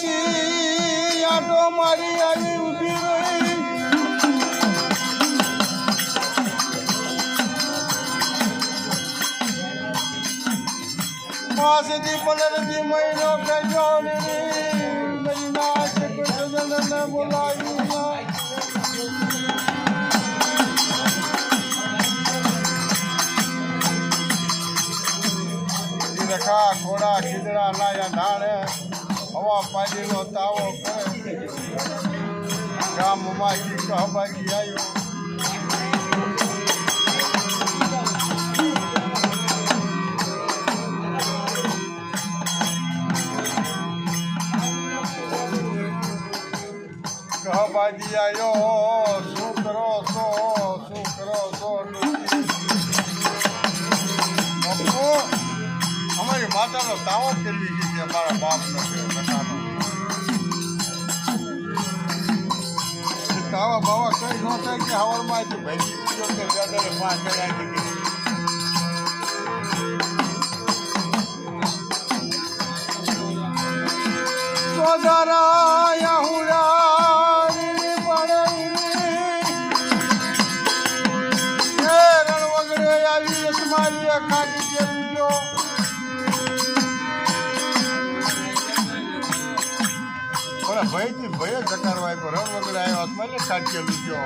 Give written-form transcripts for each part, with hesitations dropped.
પછી આટો મારી આવી ઊભી રહી માસથી પલરથી મહિનો કર્યો મારી નાચ સજનને બોલાવ્યું રખા ઘોડા ખીજડા લાયા ઢાળે હવા પાડીનો તાવો કરે ગામમાં કહબાજી આવ્યો કહબાજી આવ્યો શું કરો છો અમારી માતાનો તાવો કરવી છે કે મારા બાપનો નકાનો તાવા બાવા કઈ ન થાય કે હવારમાં ભાઈ પૂજો કે દાદાને 5 કરાવી દીધી સોદારા યાહુરા રણ વગડે આવી તમારી ખાટી જેવી ભયથી ભય જકારવા રણ વગડે આવ્યો મને ખાટી લીધો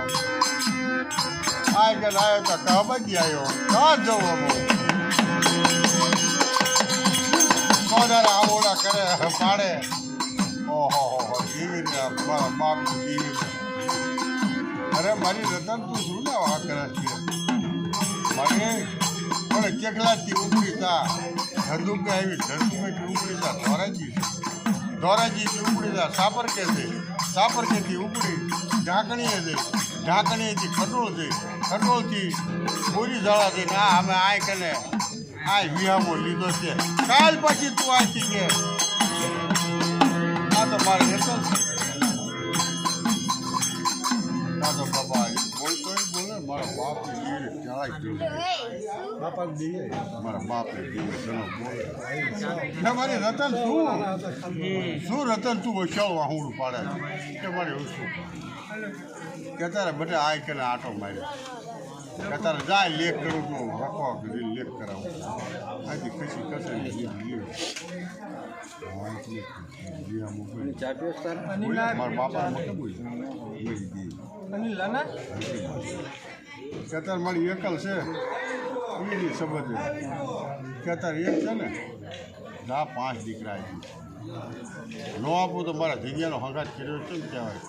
આ ગલ આવ્યો તો કહબાજી આવ્યો કાં જવું અમુક સોદારા આવોડા કરે પાડે ઓહો જીવી મારા બાપ જીવી અરે મારી રતન તું શું ને આ કરે છે મને પણ ચેકલાથી ઉપડી તા ધંધુકે આવી ધંધુકેથી ઉપડી તા ધોરાજીથી ઉપડી તા સાપરકેથી ઉપડી ઢાંકણીએ છે ઢાંકણીએથી ખટોળ છે ખટોળથી પૂરી ઝાડા છે ના અમે આય કને આ વિહામો લીધો છે કાલ પછી તું આથી કે આ તો મારે હેતલ છે આ તો બાપા બોલતો બોલે મારા બાપને દીવે ચડાઈ બાપા દીવે મારા બાપને દીવે ચલો બોલે ના મારી રતન શું રતન તું વસાવવા હું પાડે કે મારે શું કે તારે બટે આય કે આટો માર્યો કે તારે જાય લેખ કરું તો રખવા કરી લેખ કરાવું આથી કશી કશે મારા બાપા કેતાર મારી એકલ છે એની સમજ કેતાર એક છે ને જા 5 દીકરા નો આપું તો મારા જગ્યાનો હંગાત કર્યો છે ને કહેવાય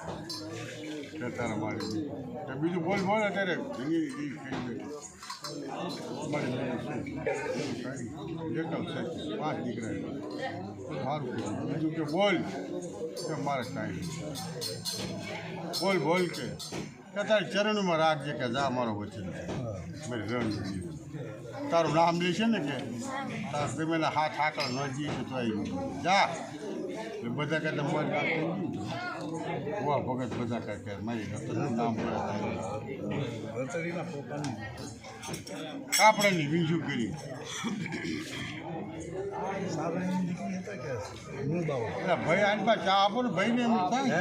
કેતાર મારી બીજું બોલ અત્યારે જિંદગી એકલ છે 5 દીકરા સારું બીજું કે બોલ કે મારે કાંઈ બોલ કે તારી ચરણમાં રાખજે કે જા મારો વચન છે મારી રણજી તારું નામ લેશે ને કે તાર તમે હાથ આકળ ન જઈએ તો જા એટલે બધા કહે તમારે વાહ ભગત બધા કહે મારી રતનનું નામ કાપડાની વીંજું કરી ભાઈ આની ચા આપો ને ભાઈને એમ થાય